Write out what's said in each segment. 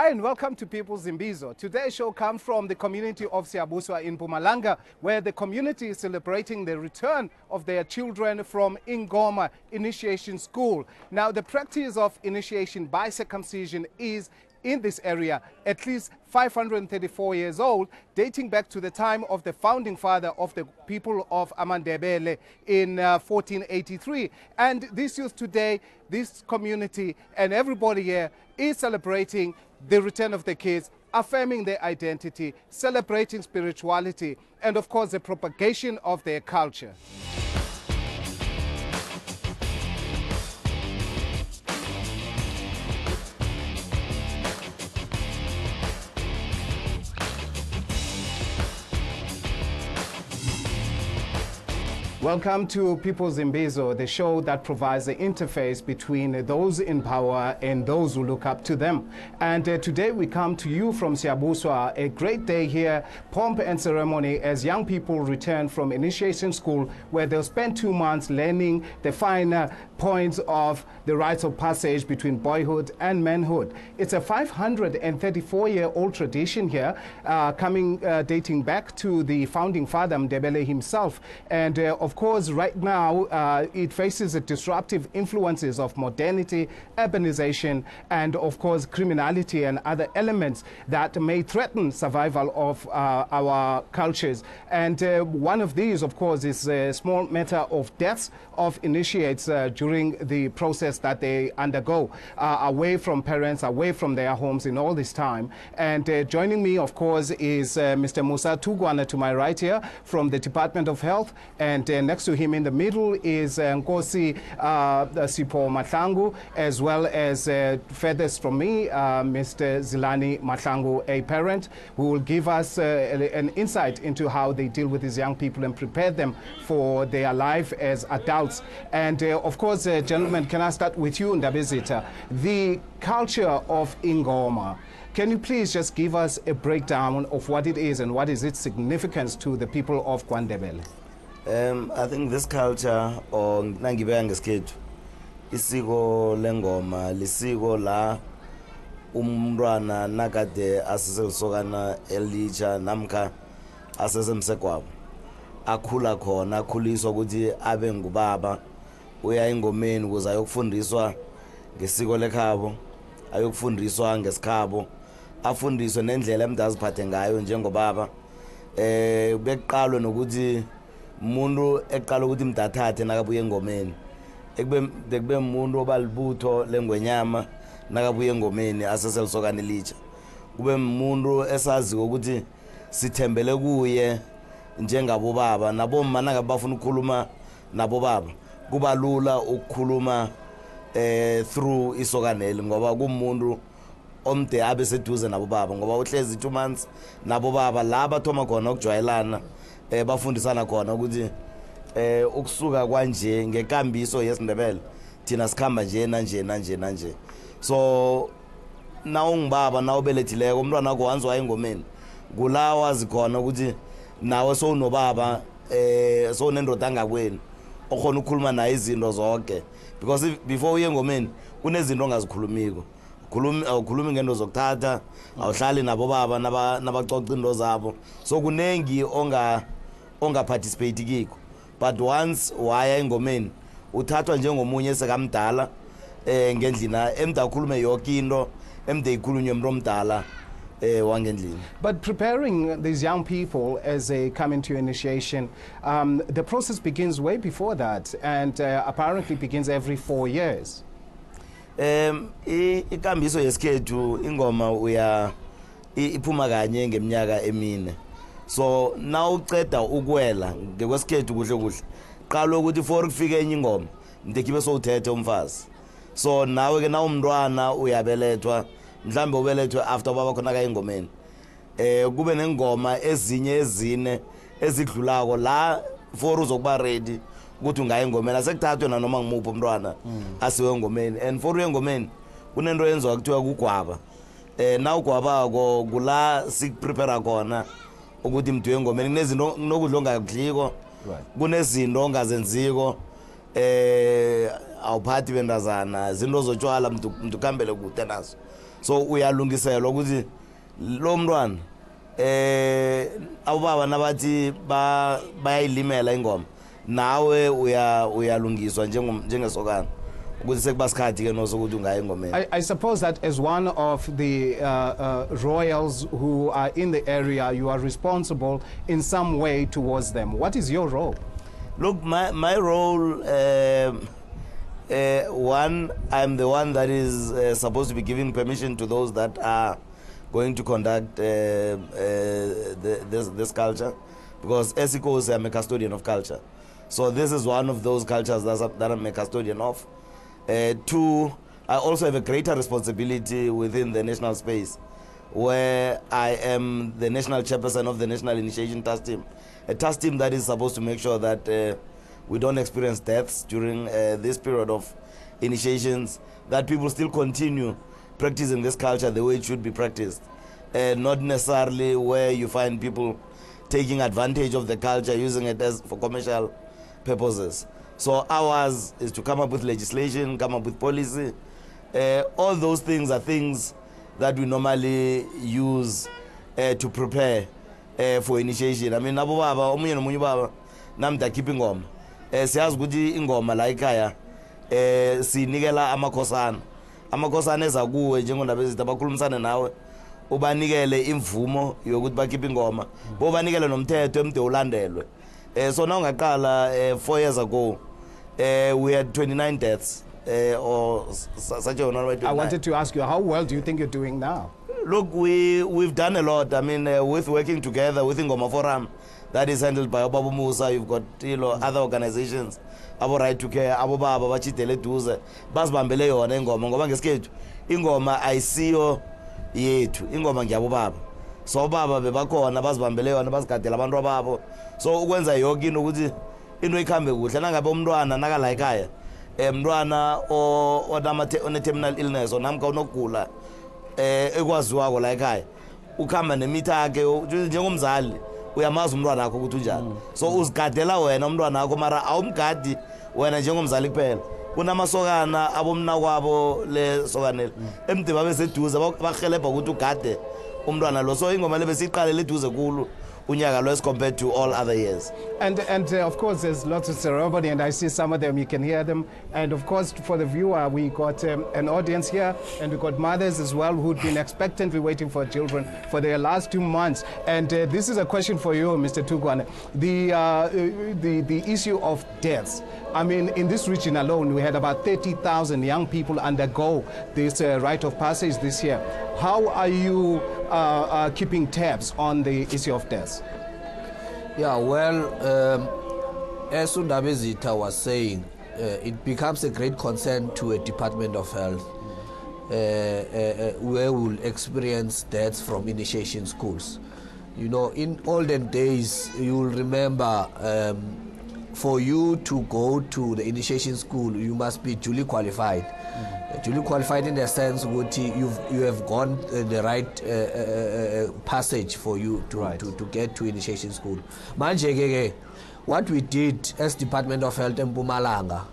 Hi and welcome to People's Imbizo. Today's show comes from the community of Siyabuswa in Mpumalanga, where the community is celebrating the return of their children from Ingoma Initiation School. Now, the practice of initiation by circumcision is in this area at least 534 years old, dating back to the time of the founding father of the people of Amandebele in 1483. And this youth today, this community and everybody here is celebrating the return of the kids, affirming their identity, celebrating spirituality, and of course the propagation of their culture. Welcome to People's Imbizo, the show that provides the interface between those in power and those who look up to them. And today we come to you from Siyabuswa, a great day here, pomp and ceremony as young people return from initiation school, where they'll spend 2 months learning the finer points of the rites of passage between boyhood and manhood. It's a 534-year-old tradition here, dating back to the founding father, Mdebele himself. And of course, right now, it faces the disruptive influences of modernity, urbanization, and of course, criminality and other elements that may threaten survival of our cultures. And one of these, of course, is a small matter of deaths of initiates during the process that they undergo, away from parents, away from their homes in all this time. And joining me, of course, is Mr. Musa Tugwana to my right here from the Department of Health, and next to him in the middle is Nkosi Sipo Mahlangu, as well as furthest from me, Mr. Zilani Mahlangu, a parent, who will give us an insight into how they deal with these young people and prepare them for their life as adults. And of course, gentlemen, can I start with you, Ndabezita? The culture of Ingoma. Can you please just give us a breakdown of what it is and what is its significance to the people of KwaNdebele? I think this culture, or nangibeka ngesikhethu, isiko lengoma lisiko la umntwana nakade asiselisokana elitsha namkha asesemsekwabo akhula khona, akhuliswa ukuthi abe ngubaba, uya engomeni ukuze ayokufundiswa ngesiko lekhabo, ayokufundiswa ngesikhabo, afundiswe nendlela emntu aziphathe ngayo njengobaba. Beqalwe nokuthi umuntu eqala ukuthi mntathathe nakabuye engomeni, ekube umuntu obalibutho lengwenyama nakabuye engomeni aseselisokana elitsha, kube umuntu esazi ukuthi sithembele kuye njengabo baba, nabo mama nangabe bafuna ukukhuluma nabo baba kuba lula ukukhuluma through isokaneli, ngoba kumuntu omde abe seduze nabo baba, ngoba uhlezi 2 months nabo baba la bathoma khona ukujwayelana, bafundisana khona ukuthi ukusuka kwanje ngekambiso yesiNdebele thina sikhamba nje nanje. So nawungibaba nawubelethileko umntwana wakho wanzwa engomeni, kula wazi khona ukuthi nawe sowunobaba, sowunendoda angakweni okhona ukukhuluma naye izinto zonke, because before uye engomeni kunezinto ongazikhulumiko. Awukhulumi ngento zokuthatha, awuhlali nabo baba nabacoca into zabo, so kunengi onga participate kiko. But once waya engomeni uthathwa njengomunye sekamdala, ngendlina emda akhulume yonke into emde ikhulunywe umuntu omdala wangendlini. But preparing these young people as they come into initiation, the process begins way before that, and apparently begins every 4 years. Ikambiso yesikhethu ingoma iphuma kanye ngeminyaka emine. So now uceda ukwela ngekwesikhethu kuhle qala ukuthi for ukufika enye ingoma mntekibe sowuthethe umfazi. So nawe ke nawumntwana uyabelethwa, mhlambe ubelethwe after baba khona ka engomeni, kube nengoma ezine ezidlulako la for uzokuba ready ukuthi ungaya engomeni, asekuthathwe nanoma ngimuphi umntwana asiwe engomeni. And for engomeni kunento yenziwa kuthiwa kugwaba. Nawu gwabako kula sikuprepare khona ukuthi mntu engomeni kunezinto kunokudla ongakudliko, kunezinto ongazenziko, awuphathi bendazana, zinto zotshwala mntu kambele kude nazo. So uyalungiselwa ukuthi lo mntwana ababa nabathi bayayilimela ingoma nawe uyalungiswa njengesokana ukuthi sekubasikhathi ke nosokuthi ungaye engomeni. I suppose that as one of the royals who are in the area, you are responsible in some way towards them. What is your role? Look, my role, one, I'm the one that is supposed to be giving permission to those that are going to conduct this culture, because Esiko's I'm a custodian of culture. So this is one of those cultures that I'm a custodian of. Two, I also have a greater responsibility within the national space, where I am the national chairperson of the National Initiation Task Team, a task team that is supposed to make sure that we don't experience deaths during this period of initiations, that people still continue practicing this culture the way it should be practiced, not necessarily where you find people taking advantage of the culture, using it for commercial purposes. So ours is to come up with legislation, come up with policy. All those things are things that we normally use to prepare for initiation. I mean, Abu Baba, omunye nomunye baba, namda keep ingoma. Siyazi ukuthi ingoma la ekhaya sinikela amakhosana. Amakhosana ezakuwe njengondaba ezitha bakhulumisana nawe. Ubanikele imvumo yokuthi bakhiphe ingoma. Bobanikele nomthetho emde ulandelwe. So now ungaqala 4 years ago we had 29 deaths or such a number. I wanted to ask you, how well do you think you're doing now? Look, we've done a lot. I mean, with working together with Ingoma Forum, that is handled by Obabu Musa. You've got other organizations, Abo Right to Care, Abo Baba Bachitele Duze, Bas Bambele yona ingoma ngoba ngesikhethu ingoma ayisiyo yethu, ingoma ngiyabo baba. So baba bebakhona bazibambele yona bazigadela abantu ababo. So ukwenza yonke into ukuthi into ikhambe kuhle nangabe umntwana nakala ekhaya umntwana one terminal illness onamka unokugula ekwaziwako la ekhaya ukhamba nemitha yakhe njengomzali uyamazi umntwana wakho ukuthi unjani. So uzigadela wena umntwana wakho mara awumgadi wena njengomzali kuphela. Kunamasokana abomna kwabo le sokanele emde babe seduze bahelebha ukuthi ugade umntwana lo. So ingoma lebe siqale eduze kulo unyaka lo as compared to all other years. And of course there's lots of ceremony, and I see some of them, you can hear them. And of course for the viewer, we got an audience here, and we got mothers as well who'd been expectantly waiting for children for their last 2 months. And this is a question for you, Mr. Tugwane. The issue of deaths. I mean, in this region alone, we had about 30,000 young people undergo this rite of passage this year. How are you keeping tabs on the issue of deaths? Yeah, well, as Undabezita was saying, it becomes a great concern to a Department of Health where we'll experience deaths from initiation schools. You know, in olden days, you'll remember for you to go to the initiation school, you must be duly qualified. Duly qualified in the sense that you have gone the right passage for you to get to initiation school. Manje, what we did as Department of Health in Mpumalanga,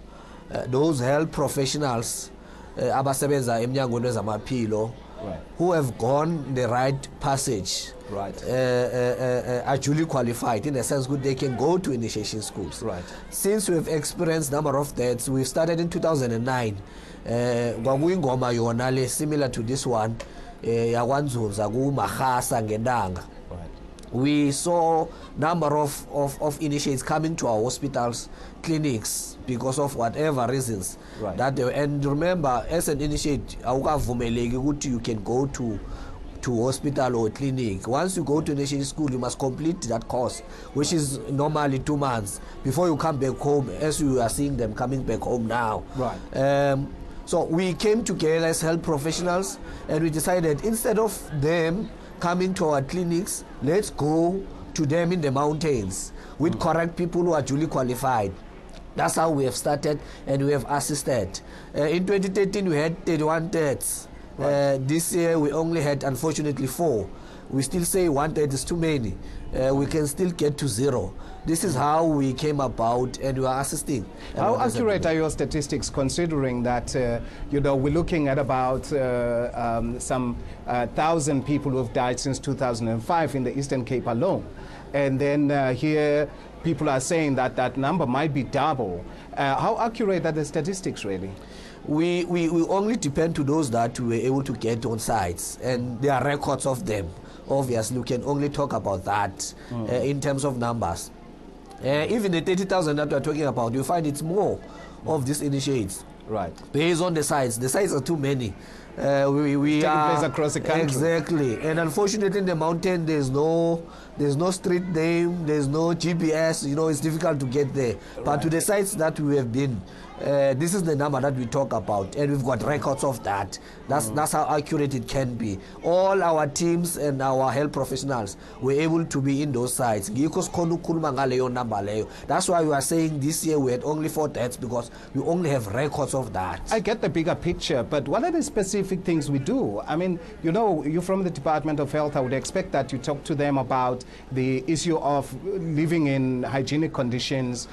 those health professionals, abasebenza emnyangweni wezamaphilo, who have gone the right passage, are duly qualified in the sense that they can go to initiation schools. Since we've experienced number of deaths, we started in 2009. Kwakuyingoma yona le similar to this one, yakwanzunza ku Mahasa ngendanga. We saw number of initiates coming to our hospitals, clinics, because of whatever reasons. And remember, as an initiate, you can go to hospital or clinic. Once you go to initiation school, you must complete that course, which is normally 2 months before you come back home, as you are seeing them coming back home now. So we came together as health professionals, and we decided instead of them coming to our clinics, let's go to them in the mountains with correct people who are duly qualified. That's how we have started, and we have assisted. In 2013, we had 31 deaths. This year, we only had, unfortunately, 4. We still say 1 death is too many. we can still get to 0. This is how we came about, and we are assisting. How accurate are your statistics, considering that you know, we're looking at about some 1,000 people who have died since 2005 in the Eastern Cape alone, and then here people are saying that that number might be double. How accurate are the statistics, really? We only depend to those that we were able to get on sites, and there are records of them. Obviously, we can only talk about that in terms of numbers. Even the 30,000 that we are talking about, you find it's more of these initiates. Right. Based on the sites are too many. We taking are place across the country. Exactly, and unfortunately in the mountain there's no street name, there's no GPS. You know, it's difficult to get there. But Right. to the sites that we have been, this is the number that we talk about, and we've got records of that. That's how accurate it can be. All our teams and our health professionals were able to be in those sites. That's why we are saying this year we had only 4 deaths, because we only have records of that. I get the bigger picture, but what are the specific things we do? I mean, you know, you're from the Department of Health. I would expect that you talk to them about the issue of living in hygienic conditions,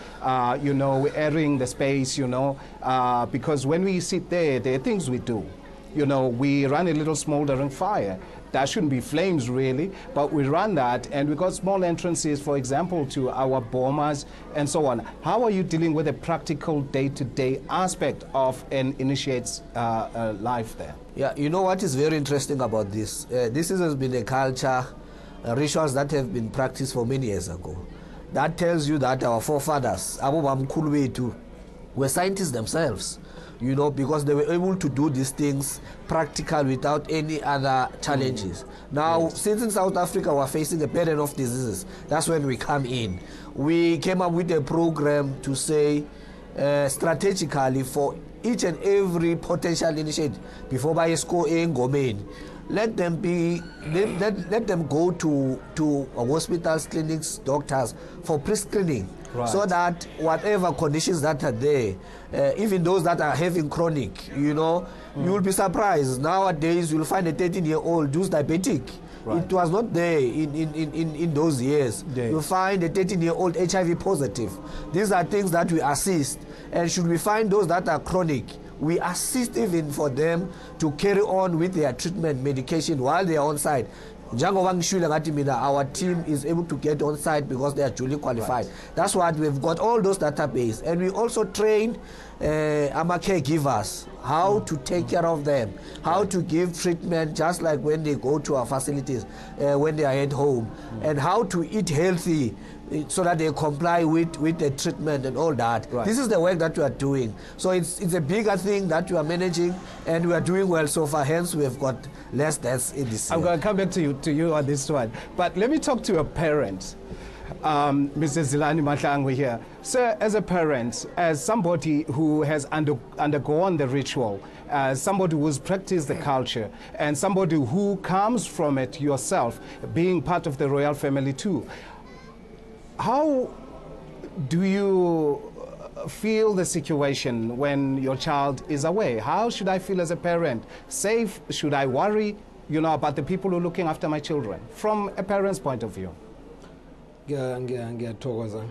you know, airing the space, you know, because when we sit there are things we do. You know, we run a little smoldering fire. That shouldn't be flames, really, but we run that, and we got small entrances, for example, to our bombers and so on. How are you dealing with the practical day-to-day aspect of an initiate's life there? Yeah, you know what is very interesting about this? This has been a culture, rituals that have been practiced for many years ago. That tells you that our forefathers, Abo Bamkhulu bethu, were scientists themselves, you know, because they were able to do these things practical without any other challenges. Now, since in South Africa we're facing a burden of diseases, that's when we come in. We came up with a program to say strategically for each and every potential initiative before by score in Gomain. Let them go to hospitals, clinics, doctors for pre-screening. Right. So that whatever conditions that are there, even those that are having chronic, you know, you will be surprised. Nowadays, you'll find a 13-year-old who's diabetic. Right. It was not there in those years. Yeah. You'll find a 13-year-old HIV positive. These are things that we assist. And should we find those that are chronic, we assist even for them to carry on with their treatment medication while they are on site. Our team is able to get on site because they are duly qualified. Right. That's why we've got all those database, and we also train our caregivers how to take care of them, how to give treatment just like when they go to our facilities, when they are at home, and how to eat healthy so that they comply with the treatment and all that. Right. This is the work that we are doing. So it's a bigger thing that we are managing, and we are doing well so far. Hence, we have got less deaths in this year. I'm going to come back to you on this one. But let me talk to a parent. Mr. Zilani Mahlangwe here. Sir, as a parent, as somebody who has undergone the ritual, as somebody who's practiced the culture, and somebody who comes from it yourself, being part of the royal family too, how do you feel the situation when your child is away? How should I feel as a parent? Safe? Should I worry, you know, about the people who are looking after my children from a parent's point of view? Ngiyathokoza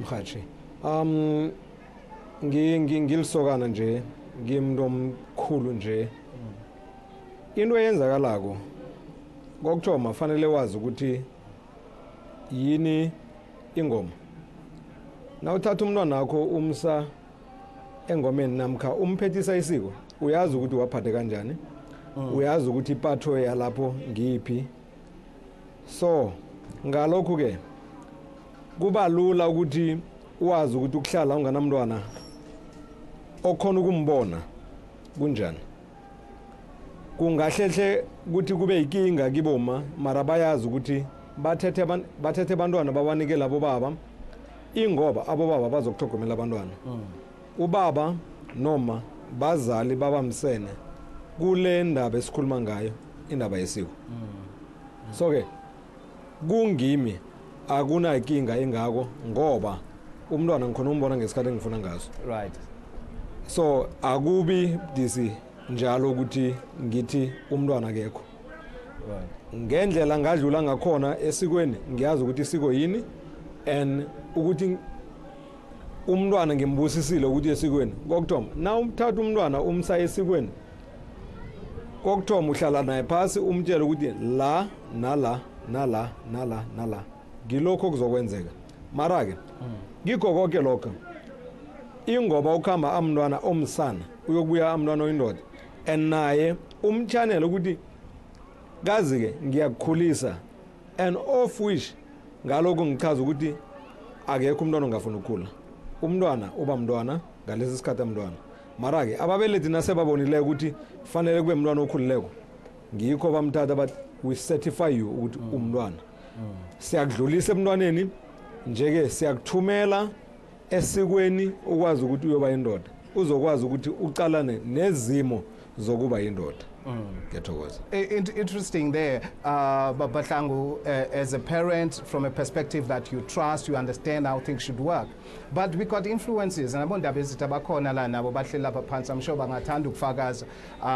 Mhathi. Ngilisokana nje, ngimntu omkhulu nje. Into eyenzakalako kokuthoma fanele wazi ukuthi yini ingoma. Na uthatha umntwana wakho umsa engomeni namkha umphethisa isiko, uyazi ukuthi waphathe kanjani, uyazi ukuthi ipatho yalapho ngiyiphi. So ngalokho ke kuba lula ukuthi wazi ukuthi ukuhlala unganamntwana okhona ukumbona kunjani. Kungahlehle ukuthi kube ikinga kiboma, mara bayazi ukuthi bathethe abantwana babanike labo baba, ingoba abo baba bazokuthogomela abantwana. Ubaba noma bazali babamsene kule ndaba esikhuluma ngayo, indaba yesiko. So ke kungimi akuna inkinga engako ngoba umntwana ngikhona umbona ngesikhathi engifuna ngaso. Right. So akubi disi njalo ukuthi ngithi umntwana akekho. ngendlela ngadlula ngakhona esikweni ngiyazi ukuthi isiko yini and ukuthi umntwana ngimbusisile ukuthi esikweni kokuthoma na umthatha umntwana umsa esikweni kokuthoma uhlala naye phasi umtshela ukuthi la nala nala nala nala ngilokho kuzokwenzeka mara ke ngikho konke lokho ingoba ukhamba amntwana omsana uyokubuya amntwana oyindoda and naye umchanele ukuthi kazi ke ngiyakukhulisa and of which ngalokho ngichaza ukuthi akekho umntwana ongafuna ukukhula umntwana uba mntwana ngalesi sikhathi amntwana mara ke ababelethi nasebabonile ukuthi fanele kube umntwana okhulileko ngikho bamthatha bathi we certify you ukuthi umntwana siyakudlulisa emntwaneni njeke siyakuthumela esikweni ukwazi ukuthi uyoba indoda uzokwazi ukuthi ucalane nezimo zokuba indoda ngiyathokoza. Interesting there, Bahlangu, as a parent, from a perspective that you trust, you understand how things should work. But we got influences, and abondaba ezithi abakhona la nabo bahleli lapha phansi, I'm sure bangathanda ukufakaza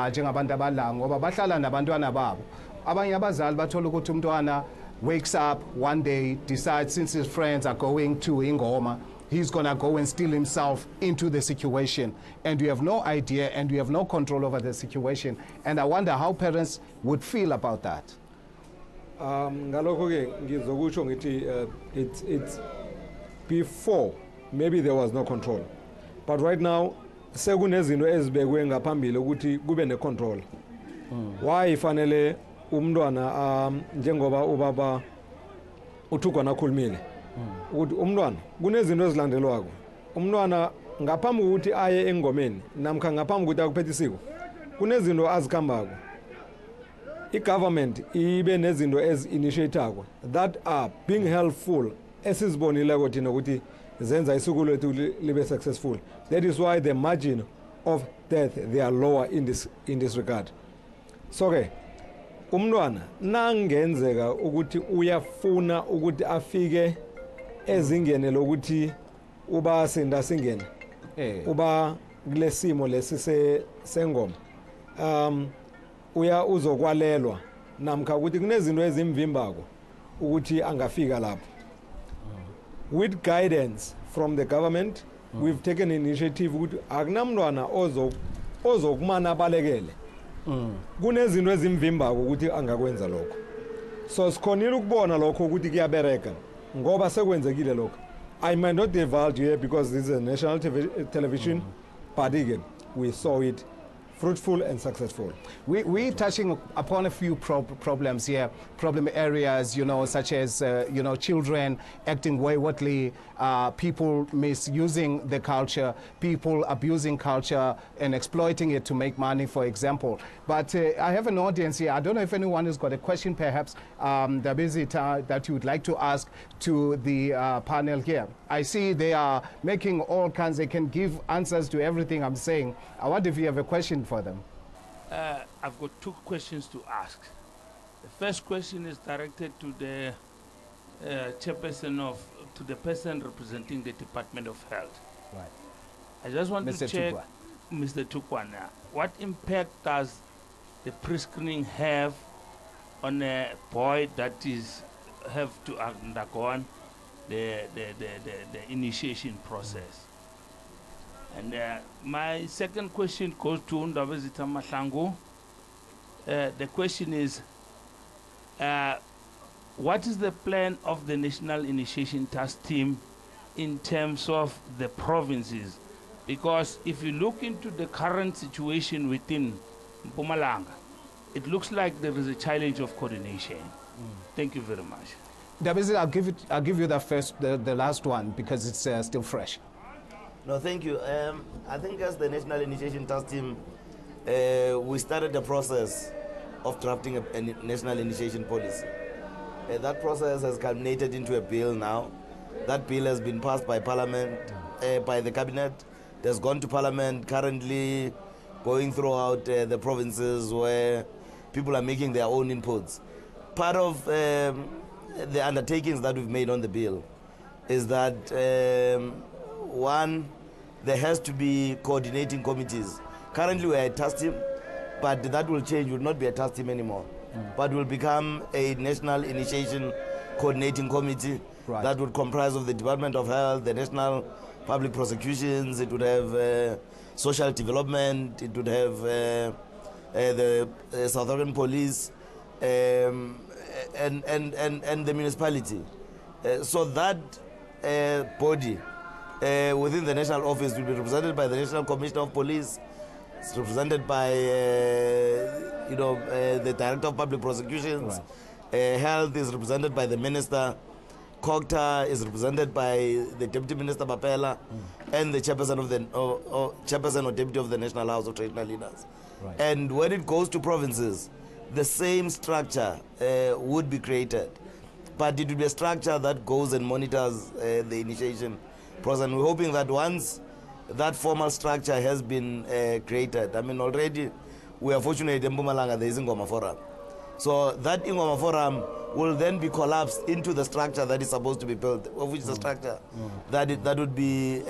njengabantu abadla ngoba bahlala nabantwana babo. Abanye abazali bathola ukuthi umntwana wakes up one day, decides since his friends are going to ingoma, he's going to go and steal himself into the situation. And you have no idea and you have no control over the situation. And I wonder how parents would feel about that. Ngalokho ke ngizokusho ngithi it's before maybe there was no control. But right now sekunezinto ezibekwe ngaphambili ukuthi kube ne-control. Why ifanele umntwana njengoba ubaba uthugwa nakhulumile ukuthi umntwana kunezinto ezilandelwako umntwana ngaphambi kokuthi aye engomeni namkha ngaphambi kokuthi akuphethe isiko kunezinto azikhambako i-government ibe nezinto ezi-initiatako that are being helpful esizibonileko thina ukuthi zenza isiko lethu libe successful. That is why the margin of death they are lower in this regard. So ke umntwana nangenzeka ukuthi uyafuna ukuthi afike ezingene lokuthi uba senda singene uba kulesimo lesi sengoma uzokwalelwa namkha ukuthi kunezinto ezimvimbako ukuthi angafika lapho. With guidance from the government we've taken initiative ukuthi akunamntwana ozokumana abalekele kunezinto ezimvimbako ukuthi angakwenza lokho. So sikhonile ukubona lokho ukuthi kuyabereka ngoba sekwenzekile lokho. I might not divulge here because this is a national television, but again, we saw it fruitful and successful. We're touching upon a few problems here, problem areas, such as, children acting waywardly, people misusing the culture, people abusing culture and exploiting it to make money, for example. But I have an audience here. I don't know if anyone has got a question, perhaps, that you would like to ask to the panel here. I see they are making all kinds, they can give answers to everything I'm saying. I wonder if you have a question for them. I've got two questions to ask. The first question is directed to the chairperson to the person representing the Department of Health. Right. I just want Mr. to check, Tukwa. Mr. Tukwana, what impact does the pre-screening have on a boy that have to undergo the initiation process? And my second question goes to Ndabezita Mahlangu. The question is, what is the plan of the National Initiation Task Team in terms of the provinces? Because if you look into the current situation within Mpumalanga, it looks like there is a challenge of coordination. Thank you very much. Ndabezita, I'll give you the last one because it's still fresh. No, thank you. I think as the National Initiation Task Team, we started the process of drafting a national initiation policy. That process has culminated into a bill now. That bill has been passed by Parliament, by the Cabinet. It has gone to Parliament, currently going throughout the provinces where people are making their own inputs. Part of the undertakings that we've made on the bill is that, one, there has to be coordinating committees. Currently we are a task team, but that will change. We will not be a task team anymore. but will become a national initiation coordinating committee that would comprise of the Department of Health, the National Public Prosecutions, it would have social development, it would have the South African Police, and the municipality. So that body within the national office will be represented by the National Commissioner of Police. It's represented by the Director of Public Prosecutions. Health is represented by the Minister. COGTA is represented by the Deputy Minister Bapela and the chairperson of the chairperson or deputy of the National House of Traditional Leaders. And when it goes to provinces, the same structure would be created, but it will be a structure that goes and monitors the initiation process. And we're hoping that once that formal structure has been created, I mean, already we are fortunate in Mpumalanga there is Ingoma Forum. So that Ingoma Forum will then be collapsed into the structure that is supposed to be built, of which the structure that would be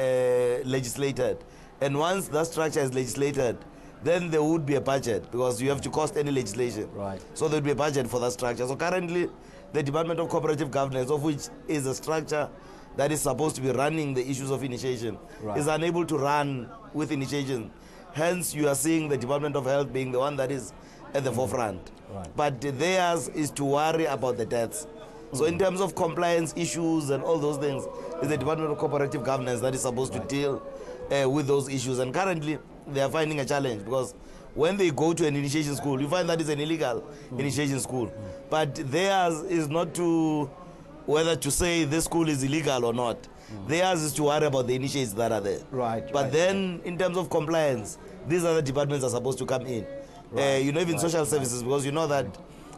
legislated. And once that structure is legislated, then there would be a budget, because you have to cost any legislation. So there would be a budget for that structure. So currently, the Department of Cooperative Governance, of which is a structure that is supposed to be running the issues of initiation, is unable to run with initiation. Hence, you are seeing the Department of Health being the one that is at the forefront. But theirs is to worry about the deaths. So in terms of compliance issues and all those things, it's the Department of Cooperative Governance that is supposed to deal with those issues. And currently, they are finding a challenge, because when they go to an initiation school, you find that it's an illegal initiation school. But theirs is not to whether to say this school is illegal or not. Theirs is to worry about the initiates that are there. But then, in terms of compliance, these other departments are supposed to come in. Even social services, because you know that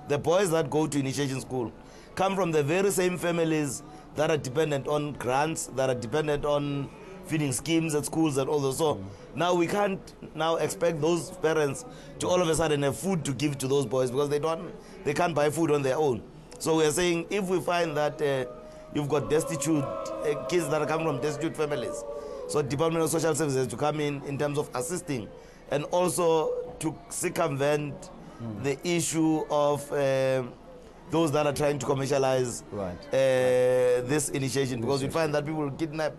the boys that go to initiation school come from the very same families that are dependent on grants, that are dependent on feeding schemes at schools and all those. So now we can't now expect those parents to all of a sudden have food to give to those boys, because they can't buy food on their own. So we are saying, if we find that you've got destitute kids that are coming from destitute families, so Department of Social Services to come in terms of assisting, and also to circumvent the issue of those that are trying to commercialize this initiation, because we find that people kidnap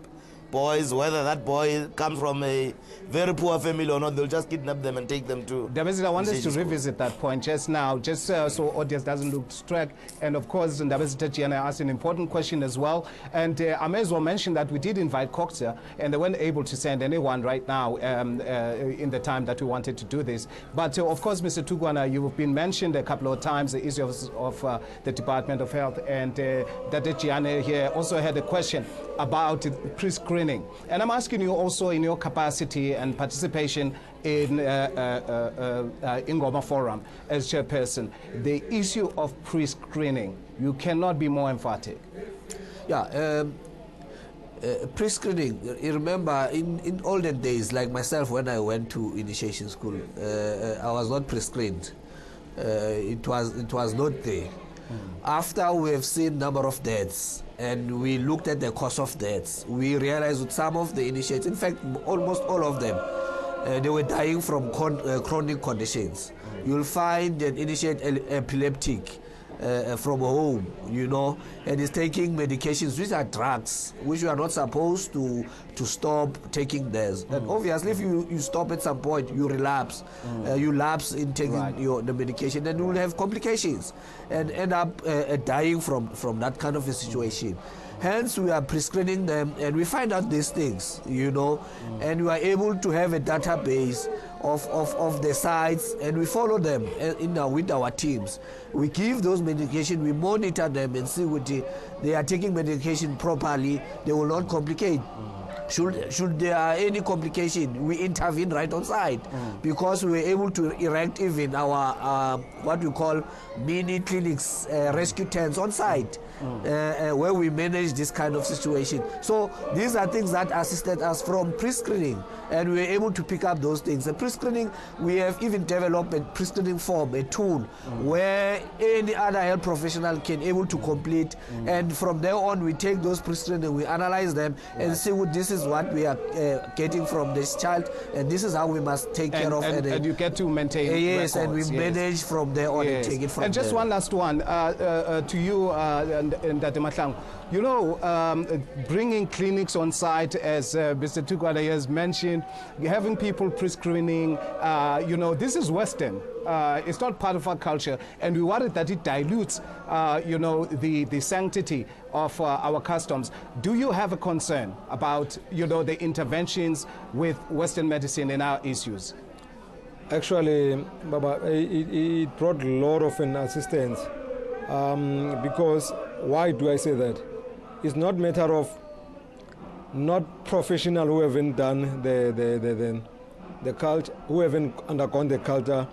boys, whether that boy comes from a very poor family or not, they'll just kidnap them and take them to. Ndabezitha, I wanted to revisit that point just now, just so audience doesn't look distracted. And of course, Ndabezitha Giana asked an important question as well. And I may as well mention that we did invite COGTA, and they weren't able to send anyone right now in the time that we wanted to do this. But of course, Mr. Tugwana, you've been mentioned a couple of times the issue of the Department of Health, and that Giana here also had a question about pre-screening. And I'm asking you also, in your capacity and participation in Ingoma Forum as chairperson, the issue of pre-screening, you cannot be more emphatic. Pre-screening, you remember in olden days, like myself, when I went to initiation school, I was not pre-screened. It was not there. After we have seen number of deaths and we looked at the cause of deaths, we realized with some of the initiates, in fact almost all of them, they were dying from chronic conditions. You'll find an initiate epileptic from home, and is taking medications which are drugs, which you are not supposed to stop taking theirs. And obviously, if you stop at some point, you relapse. You lapse in taking the medication, and you will have complications and end up dying from that kind of a situation. Hence, we are prescribing them, and we find out these things, and we are able to have a database of the sites, and we follow them with our teams. We give those medication, we monitor them and see what they are taking medication properly, they will not complicate. Should there are any complication, we intervene right on site, because we were able to erect even our what we call mini clinics, rescue tents on site, where we manage this kind of situation. So these are things that assisted us from pre-screening, and we were able to pick up those things. The pre-screening, we have even developed a pre-screening form, a tool, where any other health professional can able to complete, and from there on we take those pre-screening, we analyze them and see what this this is what we are getting from this child, and this is how we must take care of it. And you get to maintain yes, records, and we manage from there on and take it from there. And just one last one to you, and Date Mahlangu. You know, bringing clinics on site, as Mr. Tugwane has mentioned, having people pre-screening, you know, this is Western. It's not part of our culture, and we worry that it dilutes, you know, the sanctity of our customs. Do you have a concern about, you know, the interventions with Western medicine in our issues? Actually, Baba, it brought a lot of an assistance because, why do I say that? It's not matter of not professional who haven't done the culture, who haven't undergone the culture,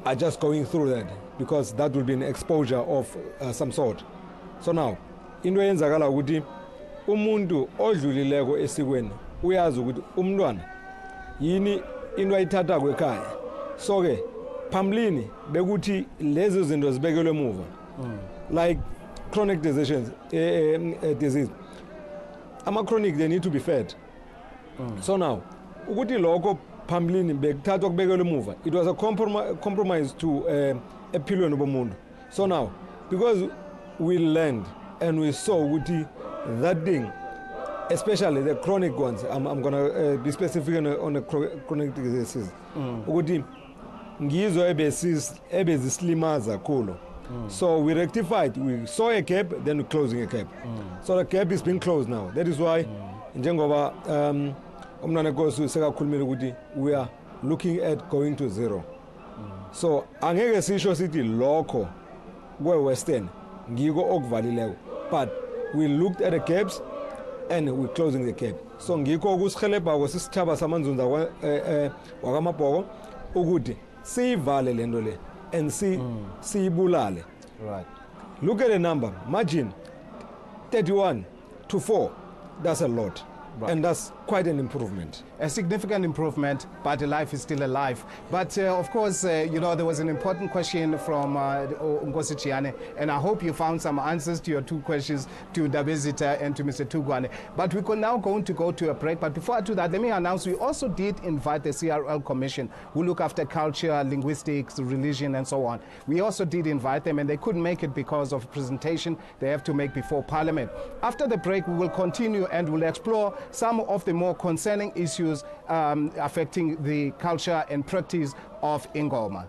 are just going through that, because that will be an exposure of some sort. So now, into eyenzakala ukuthi umuntu odlulileko esikweni uyazi ukuthi umntwana yini into ayithathako ekhaya. So ke phambilini bekuthi lezi zinto zibekelwe emuva, like chronic disease, ama-chronic, they need to be fed. So now ukuthi lokho phambilini bekuthathwa kubekelwe emuva, it was a compromise to empilweni bomuntu. So now, because we learned and we saw ukuthi that thing, especially the chronic ones, I'm going to be specific on the chronic diseases, ukuthi ngizo ebezislimaza kakhulu. So we rectified, we saw a gap, then we're closing a gap. So the gap is being closed now. That is why njengoba umntwana Nkosi sekakhulumile ukuthi we are looking at going to zero. So angeke sisho sithi lokho kwe-Western ngiko okuvalileko, but we looked at the gaps and we're closing the gap. So ngiko kusirhelebha sisithaba samanzunza wakamabhoko ukuthi siyivale lento le and siyibulale. Right. Look at the number. Imagine 31 to 4. That's a lot. Right. And that's quite an improvement. A significant improvement, but life is still alive. But of course, you know, there was an important question from Nkosi Chiane, and I hope you found some answers to your two questions, to Dabezita and to Mr. Tugwane. But we could now going to go to a break. But before I do that, let me announce we also did invite the CRL Commission, who look after culture, linguistics, religion, and so on. We also did invite them, and they couldn't make it because of presentation they have to make before Parliament. After the break, we will continue and we'll explore some of the more concerning issues affecting the culture and practice of Ingoma.